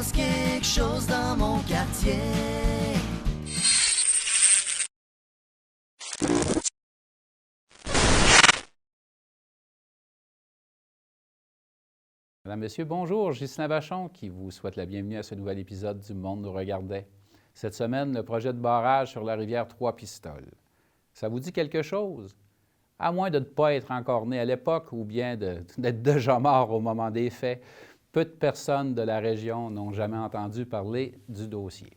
passe quelque chose dans mon quartier. Madame, Monsieur, bonjour. Ghislain Vachon qui vous souhaite la bienvenue à ce nouvel épisode du Monde nous regardait. Cette semaine, le projet de barrage sur la rivière Trois-Pistoles. Ça vous dit quelque chose? À moins de ne pas être encore né à l'époque ou bien d'être déjà mort au moment des faits, peu de personnes de la région n'ont jamais entendu parler du dossier.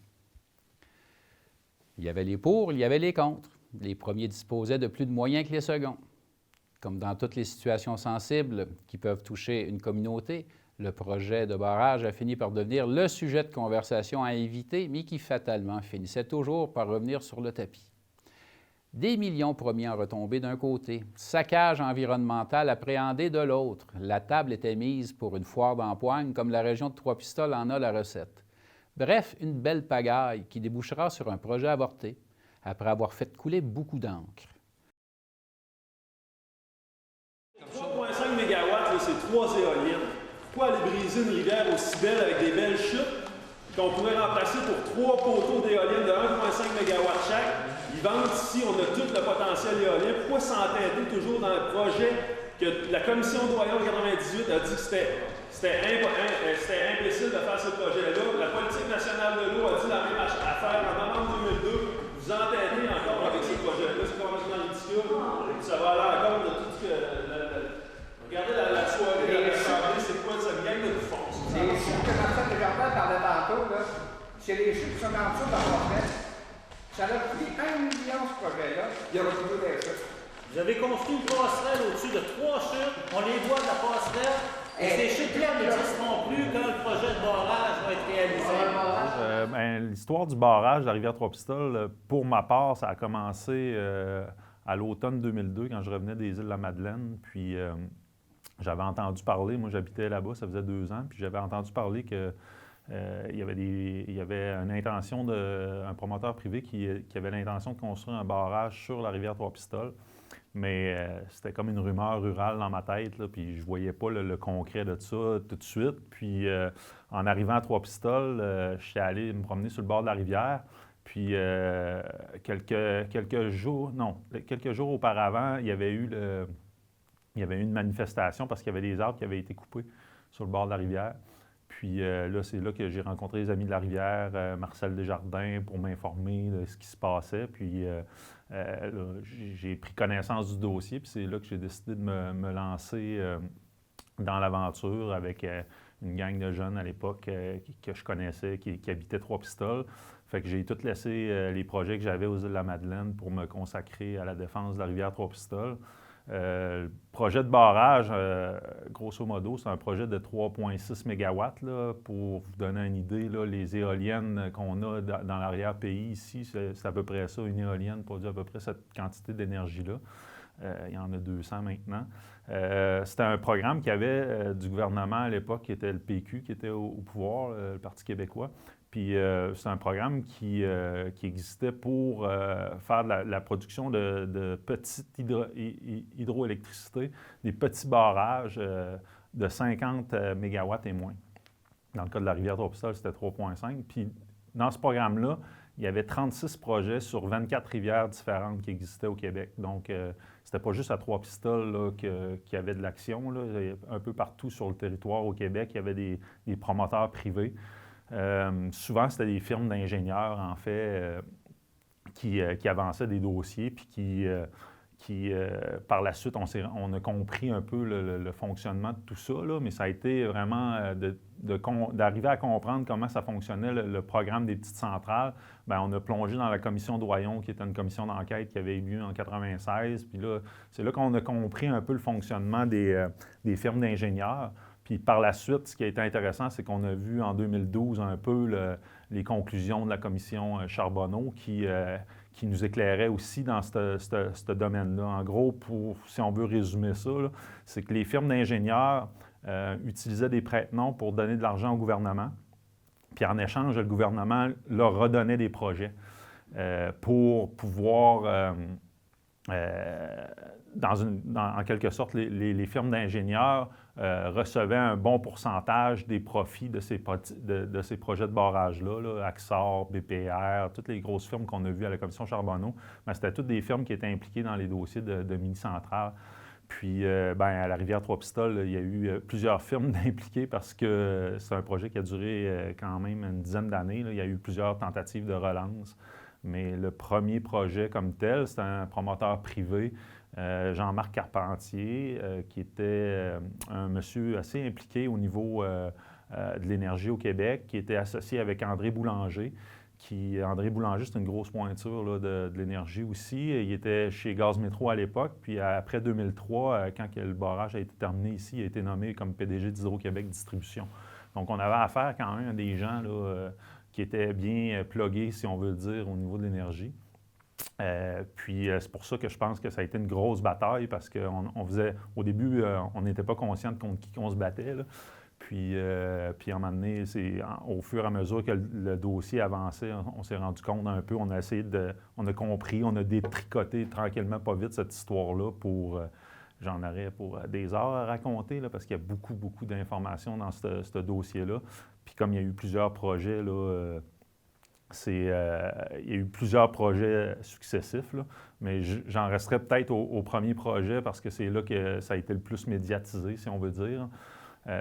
Il y avait les pour, il y avait les contre. Les premiers disposaient de plus de moyens que les seconds. Comme dans toutes les situations sensibles qui peuvent toucher une communauté, le projet de barrage a fini par devenir le sujet de conversation à éviter, mais qui fatalement finissait toujours par revenir sur le tapis. Des millions promis en retombées d'un côté, saccage environnemental appréhendé de l'autre. La table était mise pour une foire d'empoigne comme la région de Trois-Pistoles en a la recette. Bref, une belle pagaille qui débouchera sur un projet avorté, après avoir fait couler beaucoup d'encre. 3,5 MW, c'est 3 éoliennes. Pourquoi aller briser une rivière aussi belle avec des belles chutes qu'on pourrait remplacer pour 3 poteaux d'éoliennes de 1,5 MW chaque? Ils vendent ici, on a tout le potentiel éolien. Pourquoi s'entêter toujours dans le projet que la commission Doyon en 98 a dit que c'était imbécile de faire ce projet-là? La politique nationale de l'eau a dit la même affaire en novembre 2002. Vous entêtez encore avec ce projet-là, c'est complètement ridicule. Ça va à l'encontre de tout ce que... Regardez la soirée de l'Assemblée, c'est quoi cette gang de force? Les chiffres que Marcel Desjardins parlait tantôt, là, c'est les chiffres qui sont en dessous dans le projet. Ça a pris 1 million ce projet-là, il y aura toujours des chutes. Vous avez construit une passerelle au-dessus de 3 chutes, on les voit de la passerelle, et ces chutes-là n'existeront plus quand le projet de barrage va être réalisé. L'histoire du barrage de la rivière Trois-Pistoles, pour ma part, ça a commencé à l'automne 2002, quand je revenais des îles de la Madeleine, puis... j'avais entendu parler, moi j'habitais là-bas, ça faisait 2 ans, puis j'avais entendu parler qu'il y avait une intention un promoteur privé qui avait l'intention de construire un barrage sur la rivière Trois-Pistoles. Mais c'était comme une rumeur rurale dans ma tête, là, puis je voyais pas le concret de ça tout de suite. Puis en arrivant à Trois-Pistoles, je suis allé me promener sur le bord de la rivière. Puis quelques jours auparavant, il y avait eu une manifestation parce qu'il y avait des arbres qui avaient été coupés sur le bord de la rivière. Puis là, c'est là que j'ai rencontré les amis de la rivière, Marcel Desjardins, pour m'informer de ce qui se passait. Puis là, j'ai pris connaissance du dossier, puis c'est là que j'ai décidé de me lancer dans l'aventure avec une gang de jeunes à l'époque que je connaissais, qui habitaient Trois-Pistoles. Fait que j'ai tout laissé les projets que j'avais aux îles de la Madeleine pour me consacrer à la défense de la rivière Trois-Pistoles. Le projet de barrage, grosso modo, c'est un projet de 3,6 MW. Là, pour vous donner une idée, là, les éoliennes qu'on a dans l'arrière-pays ici, c'est à peu près ça. Une éolienne produit à peu près cette quantité d'énergie-là. Il y en a 200 maintenant. C'était un programme qu'il y avait du gouvernement à l'époque, qui était le PQ, qui était au pouvoir, le Parti québécois. Puis c'est un programme qui existait pour faire de la production de petite hydroélectricité, des petits barrages de 50 MW et moins. Dans le cas de la rivière Trois-Pistoles, c'était 3,5. Puis dans ce programme-là, il y avait 36 projets sur 24 rivières différentes qui existaient au Québec. Donc, c'était pas juste à Trois-Pistoles qu'il y avait de l'action. Là. Un peu partout sur le territoire au Québec, il y avait des promoteurs privés. Souvent, c'était des firmes d'ingénieurs, en fait, qui avançaient des dossiers, puis qui par la suite, on a compris un peu le fonctionnement de tout ça, là, mais ça a été vraiment d'arriver à comprendre comment ça fonctionnait, le programme des petites centrales. Bien, on a plongé dans la commission Doyon, qui était une commission d'enquête qui avait eu lieu en 1996, puis là, c'est là qu'on a compris un peu le fonctionnement des firmes d'ingénieurs. Puis par la suite, ce qui a été intéressant, c'est qu'on a vu en 2012 un peu les conclusions de la commission Charbonneau qui nous éclairait aussi dans ce domaine-là. En gros, si on veut résumer ça, c'est que les firmes d'ingénieurs utilisaient des prête-noms pour donner de l'argent au gouvernement. Puis en échange, le gouvernement leur redonnait des projets pour pouvoir en quelque sorte, les firmes d'ingénieurs recevaient un bon pourcentage des profits de ces projets de barrage-là, là, Axar, BPR, toutes les grosses firmes qu'on a vues à la Commission Charbonneau, mais c'était toutes des firmes qui étaient impliquées dans les dossiers de mini-centrales. Puis, à la rivière Trois-Pistoles, il y a eu plusieurs firmes impliquées parce que c'est un projet qui a duré quand même une dizaine d'années. Il y a eu plusieurs tentatives de relance. Mais le premier projet comme tel, c'était un promoteur privé, Jean-Marc Carpentier, qui était un monsieur assez impliqué au niveau de l'énergie au Québec, qui était associé avec André Boulanger. André Boulanger, c'est une grosse pointure là, de l'énergie aussi. Il était chez Gaz Métro à l'époque, puis après 2003, quand le barrage a été terminé ici, il a été nommé comme PDG d'Hydro-Québec Distribution. Donc, on avait affaire quand même à des gens là, qui étaient bien plugués, si on veut le dire, au niveau de l'énergie. Puis c'est pour ça que je pense que ça a été une grosse bataille, parce qu'on faisait, au début, on n'était pas conscient de contre qui on se battait, là. Puis à un moment donné, au fur et à mesure que le dossier avançait, on s'est rendu compte un peu, on a compris, on a détricoté tranquillement, pas vite, cette histoire-là pour... J'en aurais pour des heures à raconter, là, parce qu'il y a beaucoup, beaucoup d'informations dans ce dossier-là. Puis comme il y a eu plusieurs projets, là, il y a eu plusieurs projets successifs, là, mais j'en resterai peut-être au premier projet parce que c'est là que ça a été le plus médiatisé, si on veut dire.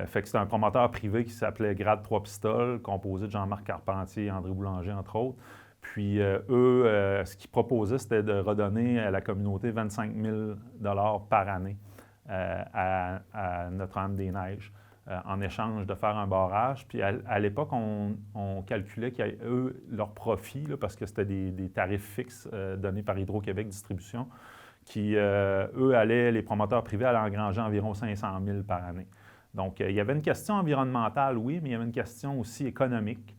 Fait que c'était un promoteur privé qui s'appelait Grade Trois-Pistoles, composé de Jean-Marc Carpentier et André Boulanger, entre autres. Puis eux, ce qu'ils proposaient, c'était de redonner à la communauté 25 000 $ par année à Notre-Dame-des-Neiges en échange de faire un barrage. Puis à l'époque, on calculait qu'eux, leur profit, là, parce que c'était des tarifs fixes donnés par Hydro-Québec Distribution, qui, les promoteurs privés allaient engranger environ 500 000 par année. Donc, il y avait une question environnementale, oui, mais il y avait une question aussi économique.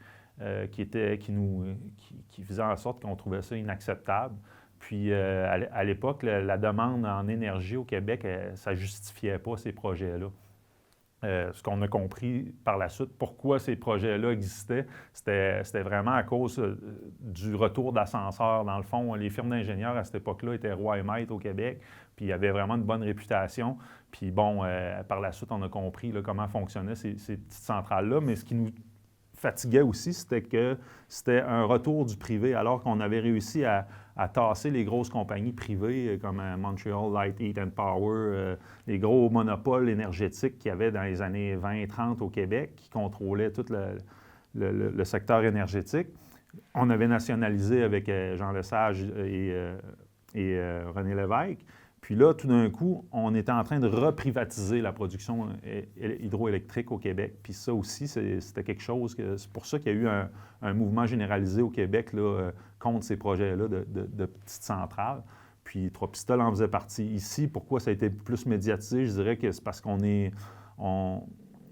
Qui faisait en sorte qu'on trouvait ça inacceptable. Puis, à l'époque, la demande en énergie au Québec, ça ne justifiait pas ces projets-là. Ce qu'on a compris par la suite, pourquoi ces projets-là existaient, c'était vraiment à cause du retour d'ascenseurs. Dans le fond, les firmes d'ingénieurs à cette époque-là étaient rois et maîtres au Québec, puis ils avaient vraiment une bonne réputation. Puis bon, par la suite, on a compris là, comment fonctionnaient ces petites centrales-là, mais ce qui nous fatiguait aussi, c'était que c'était un retour du privé, alors qu'on avait réussi à tasser les grosses compagnies privées comme Montreal Light, Heat and Power, les gros monopoles énergétiques qu'il y avait dans les années 20-30 au Québec, qui contrôlaient tout le secteur énergétique. On avait nationalisé avec Jean Lesage et René Lévesque. Puis là, tout d'un coup, on était en train de reprivatiser la production hydroélectrique au Québec. Puis ça aussi, c'était quelque chose c'est pour ça qu'il y a eu un mouvement généralisé au Québec là, contre ces projets-là de petites centrales. Puis Trois-Pistoles en faisait partie. Ici, pourquoi ça a été plus médiatisé? Je dirais que c'est parce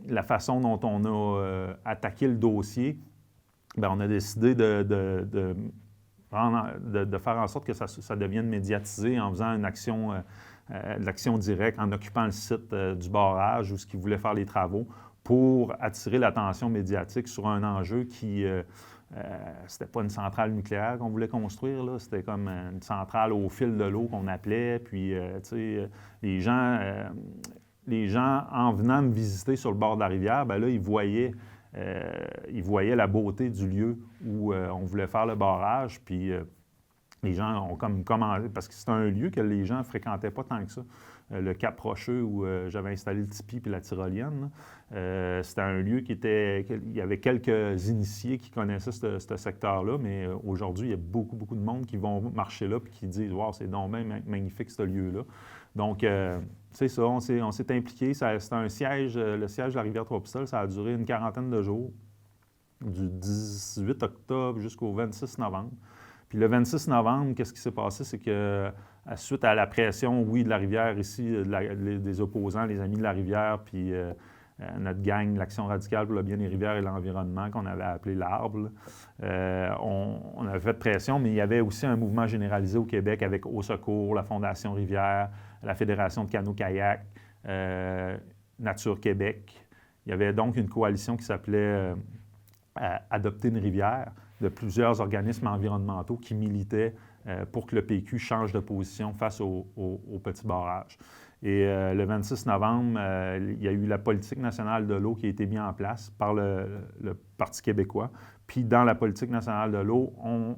la façon dont on a attaqué le dossier, bien, on a décidé de faire en sorte que ça devienne médiatisé en faisant une action, de l'action directe, en occupant le site du barrage où ce qu'ils voulaient faire les travaux pour attirer l'attention médiatique sur un enjeu qui, c'était pas une centrale nucléaire qu'on voulait construire, là, c'était comme une centrale au fil de l'eau qu'on appelait, puis, tu sais, les gens, en venant me visiter sur le bord de la rivière, bien là, ils voyaient la beauté du lieu où on voulait faire le barrage, puis les gens ont comme commandé, parce que c'est un lieu que les gens ne fréquentaient pas tant que ça. Le Cap Rocheux où j'avais installé le tipi puis la tyrolienne, c'était un lieu il y avait quelques initiés qui connaissaient ce secteur-là, mais aujourd'hui, il y a beaucoup, beaucoup de monde qui vont marcher là et qui disent « Wow, c'est donc bien magnifique ce lieu-là ». Donc, c'est ça, on s'est impliqué. C'était un siège, le siège de la rivière Trois-Pistoles, ça a duré une quarantaine de jours, du 18 octobre jusqu'au 26 novembre. Puis le 26 novembre, qu'est-ce qui s'est passé? C'est que, suite à la pression, oui, de la rivière ici, des opposants, les Amis de la rivière, puis notre gang, l'Action radicale pour le bien des rivières et l'environnement, qu'on avait appelé l'Arbre, on avait fait pression, mais il y avait aussi un mouvement généralisé au Québec avec Au Secours, la Fondation Rivière, la Fédération de canoë-kayak, Nature Québec. Il y avait donc une coalition qui s'appelait adopter une rivière, de plusieurs organismes environnementaux qui militaient pour que le PQ change de position face au petit barrage. Et le 26 novembre, il y a eu la politique nationale de l'eau qui a été mise en place par le Parti québécois. Puis dans la politique nationale de l'eau, on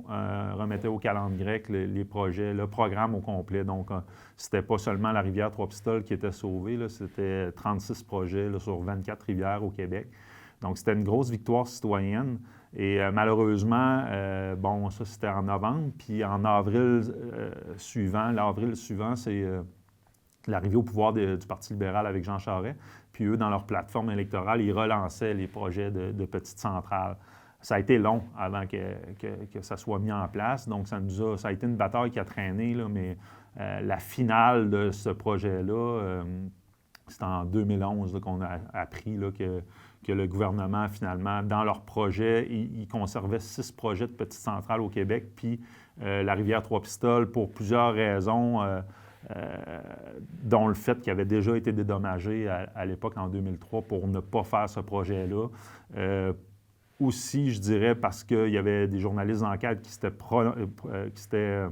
remettait au calendrier grec les projets, le programme au complet. Donc, c'était pas seulement la rivière Trois-Pistoles qui était sauvée, c'était 36 projets là, sur 24 rivières au Québec. Donc, c'était une grosse victoire citoyenne. Et malheureusement, bon, ça, c'était en novembre. Puis en avril suivant, c'est l'arrivée au pouvoir du Parti libéral avec Jean Charest. Puis eux, dans leur plateforme électorale, ils relançaient les projets de petites centrales. Ça a été long avant que ça soit mis en place. Donc, ça a été une bataille qui a traîné, là, mais la finale de ce projet-là, c'est en 2011 qu'on a appris là, que le gouvernement, finalement, dans leur projet, ils conservaient 6 projets de petites centrales au Québec, puis la rivière Trois-Pistoles, pour plusieurs raisons, dont le fait qu'il avait déjà été dédommagé à l'époque, en 2003, pour ne pas faire ce projet-là. Aussi, je dirais, parce qu'il y avait des journalistes d'enquête qui s'étaient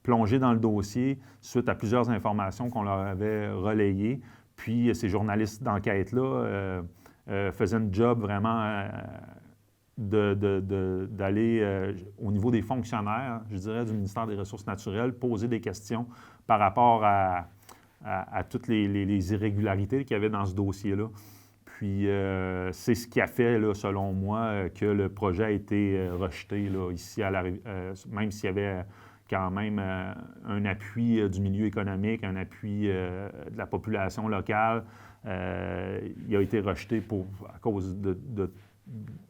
plongés dans le dossier suite à plusieurs informations qu'on leur avait relayées. Puis, ces journalistes d'enquête-là faisaient un job vraiment d'aller au niveau des fonctionnaires, je dirais, du ministère des Ressources naturelles, poser des questions par rapport à toutes les irrégularités qu'il y avait dans ce dossier-là. Puis, c'est ce qui a fait, là, selon moi, que le projet a été rejeté là, ici, même s'il y avait quand même un appui du milieu économique, un appui de la population locale. Il a été rejeté à cause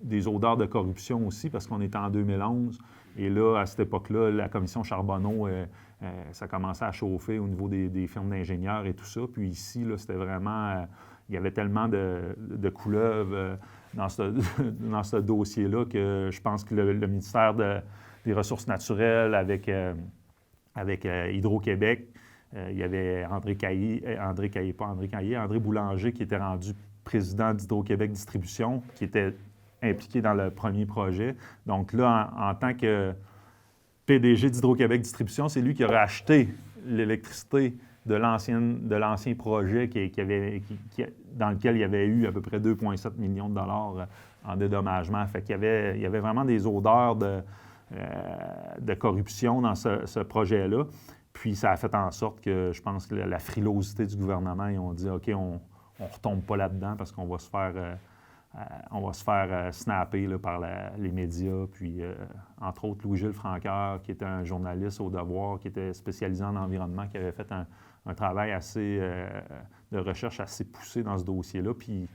des odeurs de corruption aussi, parce qu'on était en 2011. Et là, à cette époque-là, la commission Charbonneau, ça commençait à chauffer au niveau des firmes d'ingénieurs et tout ça. Puis ici, là, c'était vraiment... il y avait tellement de couleuvres dans ce dossier-là que je pense que le ministère des Ressources naturelles avec Hydro-Québec, il y avait André Boulanger qui était rendu président d'Hydro-Québec Distribution, qui était impliqué dans le premier projet. Donc là, en tant que PDG d'Hydro-Québec Distribution, c'est lui qui aurait acheté l'électricité de l'ancien projet dans lequel il y avait eu à peu près 2,7 millions de dollars en dédommagement. Fait qu'il y avait vraiment des odeurs de corruption dans ce projet-là. Puis ça a fait en sorte que je pense que la frilosité du gouvernement, ils ont dit « OK, on ne retombe pas là-dedans parce qu'on va se faire snapper là, par les médias. » Puis, entre autres, Louis-Gilles Francoeur, qui était un journaliste au Devoir, qui était spécialisé en environnement, qui avait fait un travail de recherche assez poussé dans ce dossier-là. Puis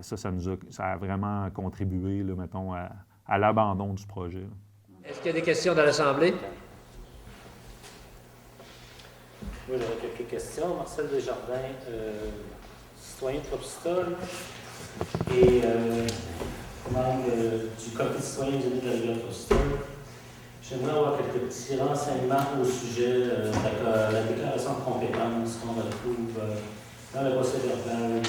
ça a vraiment contribué, là, mettons, à l'abandon du projet. Là. Est-ce qu'il y a des questions dans l'Assemblée? Oui, j'aurais quelques questions. Marcel Desjardins, citoyen de Trois-Pistoles et membre du comité citoyen des amis de la rivière Trois-Pistoles. J'aimerais avoir quelques petits renseignements au sujet de la déclaration de compétences qu'on retrouve dans le procès-verbal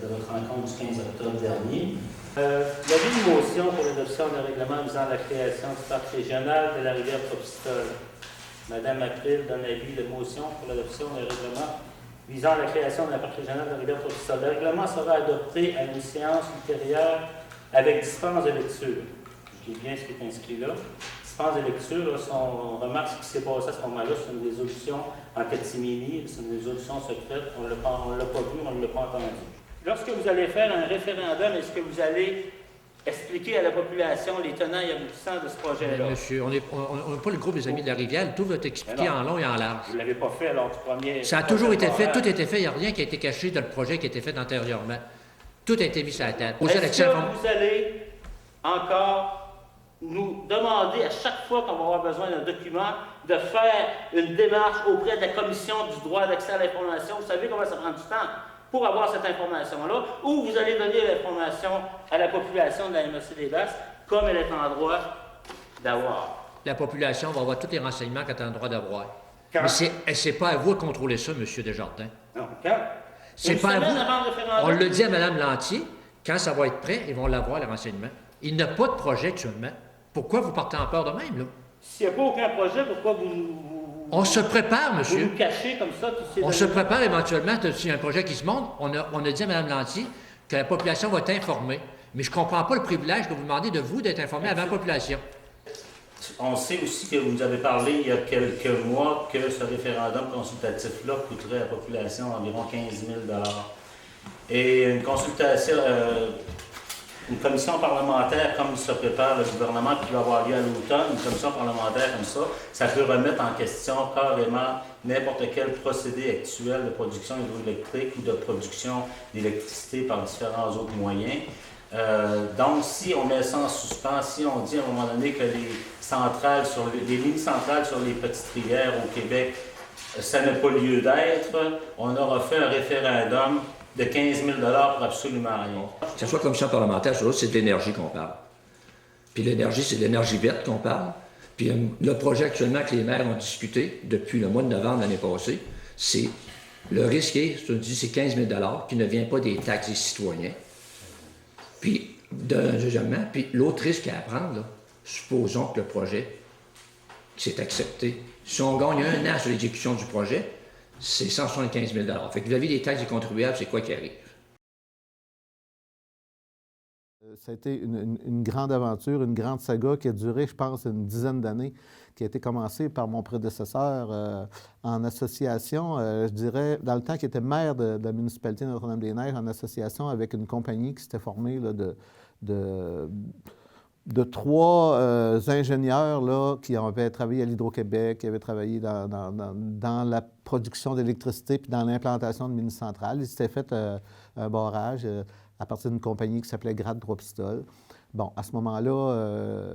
de votre rencontre du 15 octobre dernier. Il y avait une motion pour l'adoption d'un règlement visant à la création du parc régional de la rivière Trois-Pistoles. Madame April donne avis de motion pour l'adoption d'un règlement visant à la création d'un parc régional de la rivière Trois-Pistoles. Le règlement sera adopté à une séance ultérieure avec dispense de lecture. Je dis bien ce qui est inscrit là. Dispense de lecture, on remarque ce qui s'est passé à ce moment-là, c'est une résolution en catimini, c'est une résolution secrète, on ne l'a pas vu, on ne l'a pas entendu. Lorsque vous allez faire un référendum, est-ce que vous allez expliquer à la population les tenants et aboutissants de ce projet-là? Monsieur, on n'est pas le groupe des Amis de la Rivière. Tout va être expliqué en long et en large. Vous ne l'avez pas fait lors du premier... Ça a toujours été fait. Tout a été fait. Il n'y a rien qui a été caché dans le projet qui a été fait antérieurement. Tout a été mis sur la table. Est-ce que vous allez encore nous demander à chaque fois qu'on va avoir besoin d'un document de faire une démarche auprès de la Commission du droit d'accès à l'information? Vous savez comment ça prend du temps pour avoir cette information-là, ou vous allez donner l'information à la population de la MRC des Basses comme elle est en droit d'avoir. La population va avoir tous les renseignements qu'elle est en droit d'avoir. Mais c'est pas à vous de contrôler ça, M. Desjardins. Non, quand? C'est pas à vous. Avant le référendum. On le dit à Mme Lantier, quand ça va être prêt, ils vont l'avoir, les renseignements. Il n'y a pas de projet actuellement. Pourquoi vous partez en peur de même, là? S'il n'y a pas aucun projet, pourquoi On se prépare, vous monsieur. nous cachez comme ça tous ces On se années? prépare éventuellement, s'il y a un projet qui se monte, on a dit à Mme Lanty que la population va être informée. Mais je ne comprends pas le privilège que vous demandez de vous d'être informé avant la population. On sait aussi que vous nous avez parlé il y a quelques mois que ce référendum consultatif-là coûterait à la population environ 15 000 $. Et une consultation, une commission parlementaire comme se prépare le gouvernement qui va avoir lieu à l'automne, une commission parlementaire comme ça peut remettre en question carrément n'importe quel procédé actuel de production hydroélectrique ou de production d'électricité par différents autres moyens. Donc, si on met ça en suspens, si on dit à un moment donné que les mini-centrales sur les petites rivières au Québec, ça n'a pas lieu d'être, on aura fait un référendum de 15 000 $ pour absolument rien. Que ce soit commission parlementaire, c'est de l'énergie qu'on parle. Puis l'énergie, c'est de l'énergie verte qu'on parle. Puis le projet actuellement que les maires ont discuté depuis le mois de novembre l'année passée, c'est le risque c'est 15 000 $ qui ne vient pas des taxes des citoyens. Puis, deuxièmement, puis l'autre risque à prendre, là, supposons que le projet s'est accepté. Si on gagne 1 an sur l'exécution du projet, c'est 175 000 $. Fait que vis-à-vis des taxes des contribuables, c'est quoi qui arrive? Ça a été une grande aventure, une grande saga qui a duré, je pense, une dizaine d'années, qui a été commencée par mon prédécesseur en association, je dirais, dans le temps qu'il était maire de la municipalité de Notre-Dame-des-Neiges, en association avec une compagnie qui s'était formée là, de 3 ingénieurs là, qui avaient travaillé à l'Hydro-Québec, qui avaient travaillé dans la production d'électricité puis dans l'implantation de mini-centrales. Ils s'étaient fait un barrage à partir d'une compagnie qui s'appelait Grad 3 Pistoles. Bon, à ce moment-là,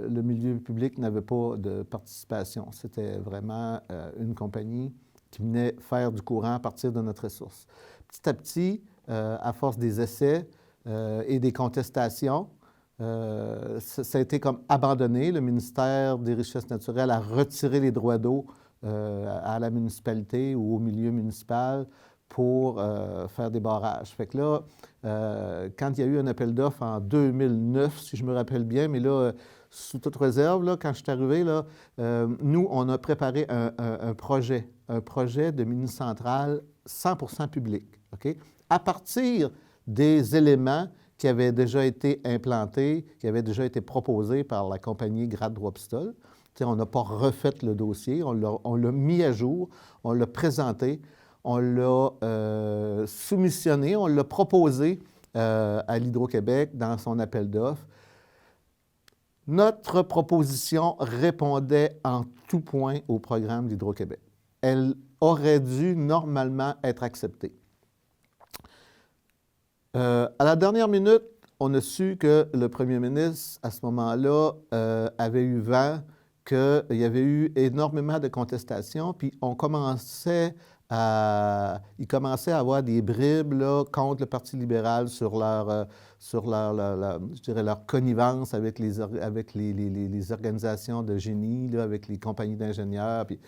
le milieu public n'avait pas de participation. C'était vraiment une compagnie qui venait faire du courant à partir de notre ressource. Petit à petit, à force des essais et des contestations, ça a été comme abandonné. Le ministère des Richesses naturelles a retiré les droits d'eau à la municipalité ou au milieu municipal pour faire des barrages. Fait que là, quand il y a eu un appel d'offres en 2009, si je me rappelle bien, mais là, sous toute réserve, là, quand je suis arrivé, là, nous, on a préparé un projet de mini-centrale 100% public, OK? À partir des éléments qui avaient déjà été implantés, qui avaient déjà été proposés par la compagnie Grad 3 Pistoles. T'sais, on n'a pas refait le dossier, on l'a mis à jour, on l'a présenté, on l'a soumissionné, on l'a proposé à l'Hydro-Québec dans son appel d'offres. Notre proposition répondait en tout point au programme d'Hydro-Québec. Elle aurait dû normalement être acceptée. À la dernière minute, on a su que le premier ministre, à ce moment-là, avait eu vent qu'il y avait eu énormément de contestations, puis il commençait à avoir des bribes là, contre le Parti libéral sur leur connivence avec les organisations de génie, là, avec les compagnies d'ingénieurs. Puis,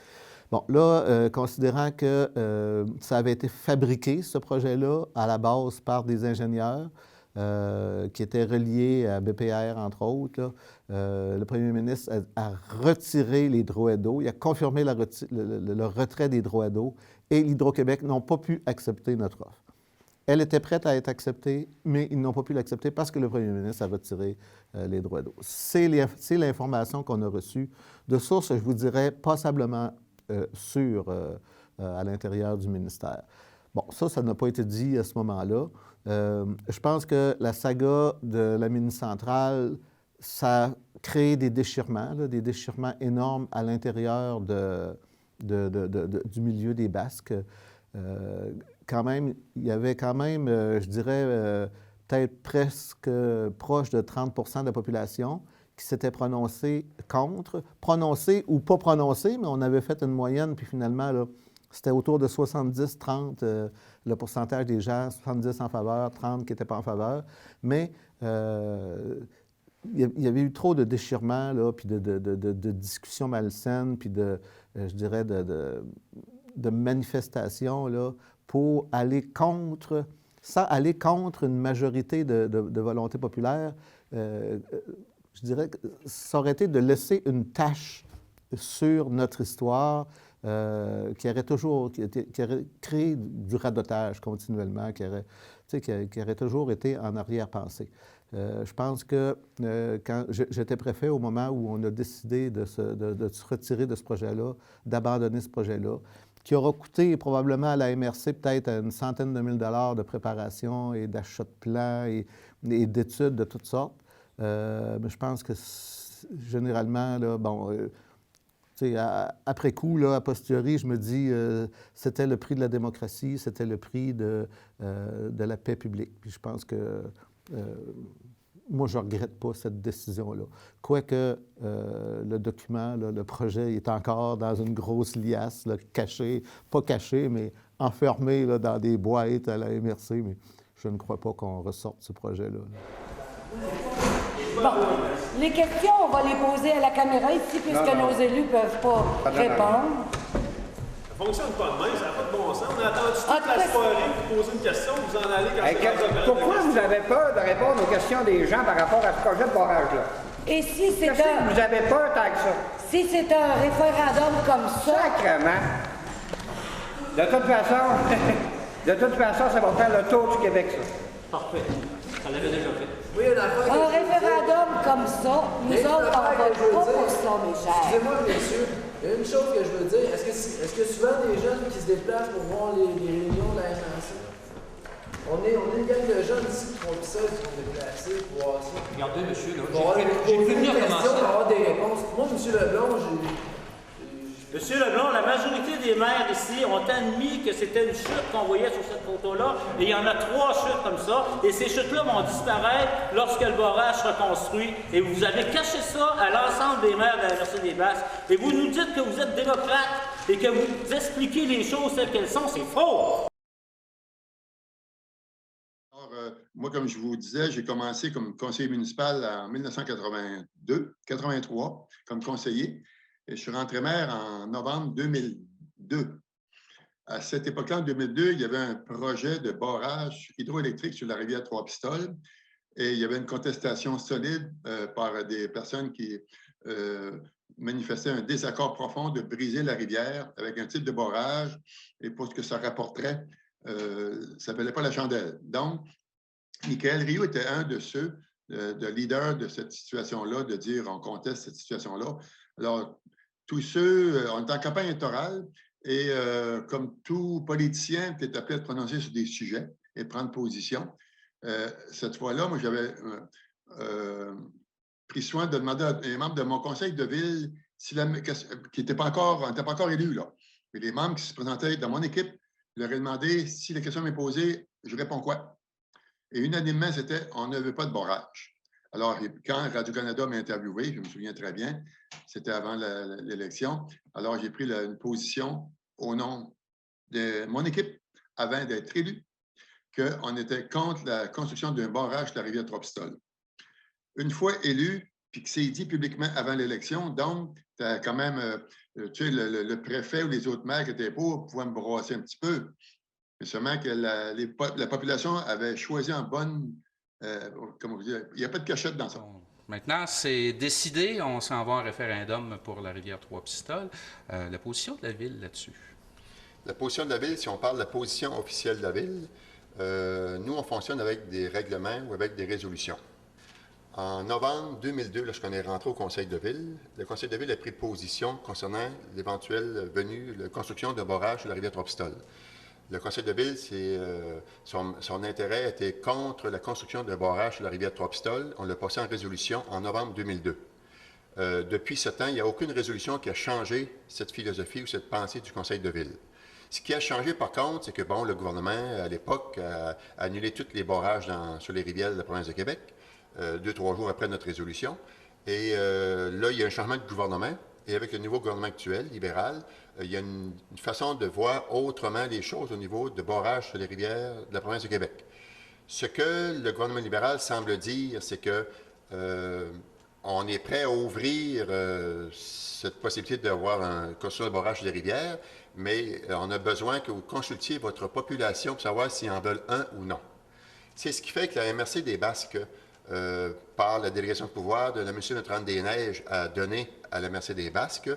bon, là, considérant que ça avait été fabriqué, ce projet-là, à la base par des ingénieurs qui étaient reliés à BPR, entre autres, là, le premier ministre a retiré les droits d'eau, il a confirmé le retrait des droits d'eau, et l'Hydro-Québec n'ont pas pu accepter notre offre. Elle était prête à être acceptée, mais ils n'ont pas pu l'accepter parce que le premier ministre a retiré les droits d'eau. C'est l'information qu'on a reçue de sources, je vous dirais, passablement sûres à l'intérieur du ministère. Bon, ça n'a pas été dit à ce moment-là. Je pense que la saga de la mini-centrale, ça a créé des déchirements énormes à l'intérieur du milieu des Basques. Quand même, il y avait quand même, je dirais, peut-être presque proche de 30 % de la population qui s'était prononcée contre, prononcée ou pas prononcée, mais on avait fait une moyenne, puis finalement, là, c'était autour de 70-30, le pourcentage des gens, 70 en faveur, 30 qui n'étaient pas en faveur. Mais il y avait eu trop de déchirements, là, puis de discussions malsaines, puis je dirais, de manifestations là, pour aller contre, sans aller contre une majorité de volonté populaire, je dirais que ça aurait été de laisser une tache sur notre histoire qui aurait créé du radotage continuellement, qui aurait toujours été en arrière-pensée. Je pense que quand j'étais préfet au moment où on a décidé de se retirer de ce projet-là, d'abandonner ce projet-là, qui aura coûté probablement à la MRC peut-être une centaine de mille dollars de préparation et d'achat de plans et d'études de toutes sortes. Mais je pense que généralement, là, bon, après coup, là, a posteriori, je me dis c'était le prix de la démocratie, c'était le prix de la paix publique. Puis je pense que moi, je ne regrette pas cette décision-là. Quoique le document, là, le projet est encore dans une grosse liasse, là, cachée, pas cachée, mais enfermée là, dans des boîtes à la MRC, mais je ne crois pas qu'on ressorte ce projet-là. Bon, les questions, on va les poser à la caméra ici, puisque nos élus ne peuvent pas répondre. Ça ne fonctionne pas de même, ça n'a pas de bon sens. On a attendu toute la soirée pour poser une question, vous en allez quand pourquoi vous avez peur de répondre aux questions des gens par rapport à ce projet de barrage-là? Et si c'est un... Vous avez peur tant que ça? Si c'est un référendum comme ça... Sacrement! De toute façon, ça va faire le tour du Québec, ça. Parfait. Ça l'avait déjà fait. Oui, un référendum comme ça, nous autres, on ne vote pas pour ça, mes chers. Excusez-moi, messieurs, il y a une chose que je veux dire. Est-ce que souvent des jeunes qui se déplacent pour voir les réunions de la MRC? On est une gang de jeunes ici qui font ça, qui sont déplacés pour voir ça. Regardez, monsieur, là, j'ai prévenu à commencer. Pour avoir des réponses. Moi, M. Leblanc, Monsieur Leblanc, la majorité des maires ici ont admis que c'était une chute qu'on voyait sur cette photo-là, et il y en a 3 chutes comme ça, et ces chutes-là vont disparaître lorsque le barrage sera construit, et vous avez caché ça à l'ensemble des maires de la MRC des Basses, et vous nous dites que vous êtes démocrate et que vous expliquez les choses telles qu'elles sont, c'est faux! Alors, moi, comme je vous disais, j'ai commencé comme conseiller municipal en 1983, comme conseiller. Et je suis rentré maire en novembre 2002. À cette époque-là, en 2002, il y avait un projet de barrage hydroélectrique sur la rivière Trois-Pistoles et il y avait une contestation solide par des personnes qui manifestaient un désaccord profond de briser la rivière avec un type de barrage et pour ce que ça rapporterait, ça ne valait pas la chandelle. Donc, Michael Rioux était un de ceux, de leaders de cette situation-là, de dire on conteste cette situation-là. Alors, tous ceux, on est en campagne électorale et comme tout politicien, tu es appelé à te prononcer sur des sujets et prendre position. Cette fois-là, moi, j'avais pris soin de demander à un membre de mon conseil de ville, qui n'était pas encore élu, là, mais les membres qui se présentaient dans mon équipe, je leur ai demandé si la question m'est posée, je réponds quoi? Et unanimement, c'était on ne veut pas de barrage. Alors, quand Radio-Canada m'a interviewé, je me souviens très bien, c'était avant l'élection, alors j'ai pris une position au nom de mon équipe, avant d'être élu, qu'on était contre la construction d'un barrage de la rivière Trois-Pistoles. Une fois élu, puis que c'est dit publiquement avant l'élection, donc, tu as quand même, tu sais, le préfet ou les autres maires qui étaient pour pouvaient me brasser un petit peu. Mais seulement que la population avait choisi en bonne... comment vous dire, il n'y a pas de cachette dans ça. Maintenant, c'est décidé, on s'en va en référendum pour la rivière Trois-Pistoles. La position de la Ville là-dessus? La position de la Ville, si on parle de la position officielle de la Ville, nous, on fonctionne avec des règlements ou avec des résolutions. En novembre 2002, lorsqu'on est rentré au Conseil de Ville, le Conseil de Ville a pris position concernant l'éventuelle venue, la construction d'un barrage sur la rivière Trois-Pistoles. Le Conseil de Ville, son intérêt était contre la construction d'un barrage sur la rivière Trois-Pistoles. On l'a passé en résolution en novembre 2002. Depuis ce temps, il n'y a aucune résolution qui a changé cette philosophie ou cette pensée du Conseil de Ville. Ce qui a changé, par contre, c'est que bon, le gouvernement, à l'époque, a annulé tous les barrages sur les rivières de la province de Québec, 2-3 jours après notre résolution. Et là, il y a un changement de gouvernement. Et avec le nouveau gouvernement actuel, libéral, il y a une façon de voir autrement les choses au niveau de barrages sur les rivières de la province de Québec. Ce que le gouvernement libéral semble dire, c'est que on est prêt à ouvrir cette possibilité d'avoir un construction de barrage sur les rivières, mais on a besoin que vous consultiez votre population pour savoir s'ils en veulent un ou non. C'est ce qui fait que la MRC des Basques par la délégation de pouvoir de la Monsieur Notre-Dame-des-Neiges a donné à la MRC des Basques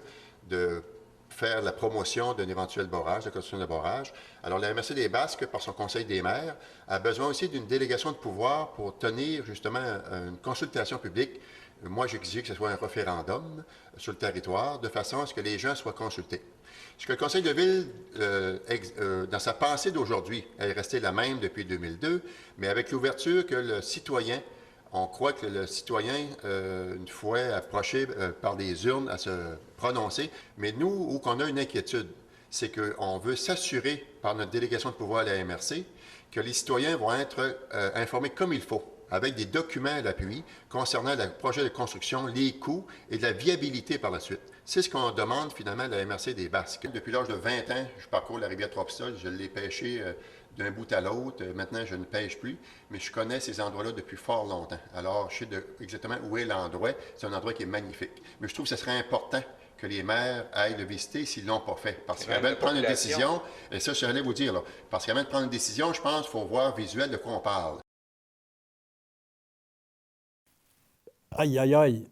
de faire la promotion d'un éventuel barrage, de construction de barrage. Alors, la MRC des Basques, par son Conseil des maires, a besoin aussi d'une délégation de pouvoir pour tenir justement une consultation publique. Moi, j'exige que ce soit un référendum sur le territoire, de façon à ce que les gens soient consultés. Ce que le Conseil de ville, dans sa pensée d'aujourd'hui, elle est restée la même depuis 2002, mais avec l'ouverture que le citoyen, on croit que le citoyen, une fois approché par les urnes, à se prononcer, mais nous, où qu'on a une inquiétude, c'est qu'on veut s'assurer par notre délégation de pouvoir à la MRC que les citoyens vont être informés comme il faut, avec des documents à l'appui concernant le projet de construction, les coûts et de la viabilité par la suite. C'est ce qu'on demande finalement à la MRC des Basques. Depuis l'âge de 20 ans, je parcours la rivière Trois-Pistoles, je l'ai pêché d'un bout à l'autre. Maintenant, je ne pêche plus, mais je connais ces endroits-là depuis fort longtemps. Alors, je sais exactement où est l'endroit. C'est un endroit qui est magnifique. Mais je trouve que ce serait important que les maires aillent le visiter s'ils ne l'ont pas fait. Parce qu'avant de prendre une décision, et ça, je allais vous dire, là, parce qu'avant de prendre une décision, je pense qu'il faut voir visuel de quoi on parle. Aïe, aïe, aïe.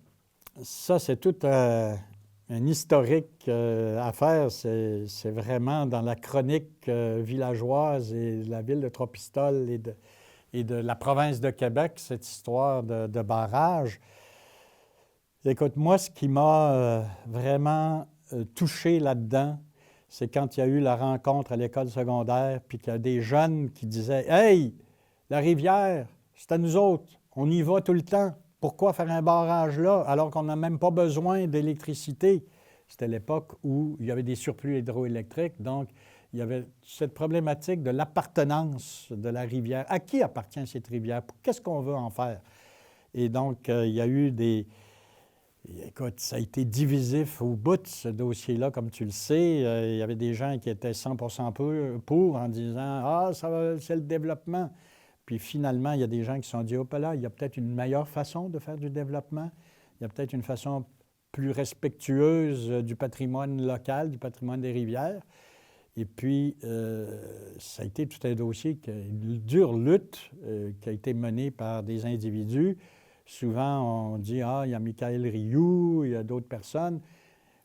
Ça, c'est tout un historique à faire. C'est vraiment dans la chronique villageoise et de la ville de Trois-Pistoles et de la province de Québec, cette histoire de barrage. Écoute, moi, ce qui m'a vraiment touché là-dedans, c'est quand il y a eu la rencontre à l'école secondaire, puis qu'il y a des jeunes qui disaient « Hey, la rivière, c'est à nous autres, on y va tout le temps. Pourquoi faire un barrage là, alors qu'on n'a même pas besoin d'électricité? » C'était l'époque où il y avait des surplus hydroélectriques, donc il y avait cette problématique de l'appartenance de la rivière. À qui appartient cette rivière? Qu'est-ce qu'on veut en faire? Et donc, il y a eu des... Écoute, ça a été divisif au bout de ce dossier-là, comme tu le sais. Il y avait des gens qui étaient 100% pour en disant « Ah, c'est le développement ». Puis finalement, il y a des gens qui se sont dit « Oh, là, il y a peut-être une meilleure façon de faire du développement. Il y a peut-être une façon plus respectueuse du patrimoine local, du patrimoine des rivières. » Et puis, ça a été tout un dossier, une dure lutte qui a été menée par des individus. Souvent, on dit « Ah, il y a Michael Rioux, il y a d'autres personnes. »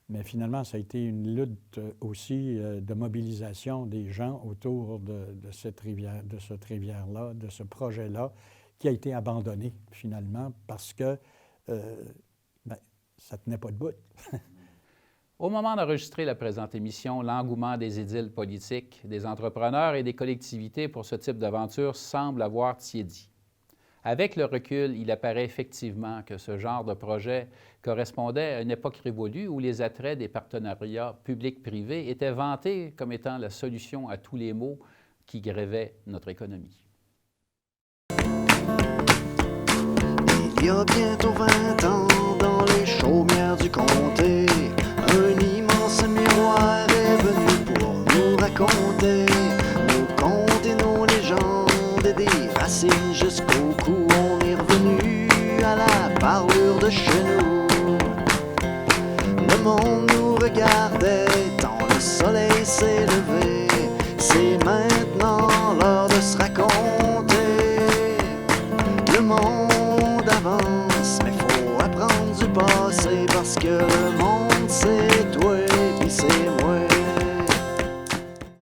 Mais finalement, ça a été une lutte aussi de mobilisation des gens autour de cette rivière-là, de ce projet-là, qui a été abandonné finalement parce que ça ne tenait pas debout. Au moment d'enregistrer la présente émission, l'engouement des édiles politiques, des entrepreneurs et des collectivités pour ce type d'aventure semble avoir tiédi. Avec le recul, il apparaît effectivement que ce genre de projet correspondait à une époque révolue où les attraits des partenariats publics-privés étaient vantés comme étant la solution à tous les maux qui grévaient notre économie. Il y a bientôt 20 ans, dans les chaumières du comté, un immense miroir est venu pour nous raconter nos contes et nos légendes et des racines jusqu'au cou. On est revenu à la parure de chez nous. Le monde nous regardait tant le soleil s'est levé. C'est maintenant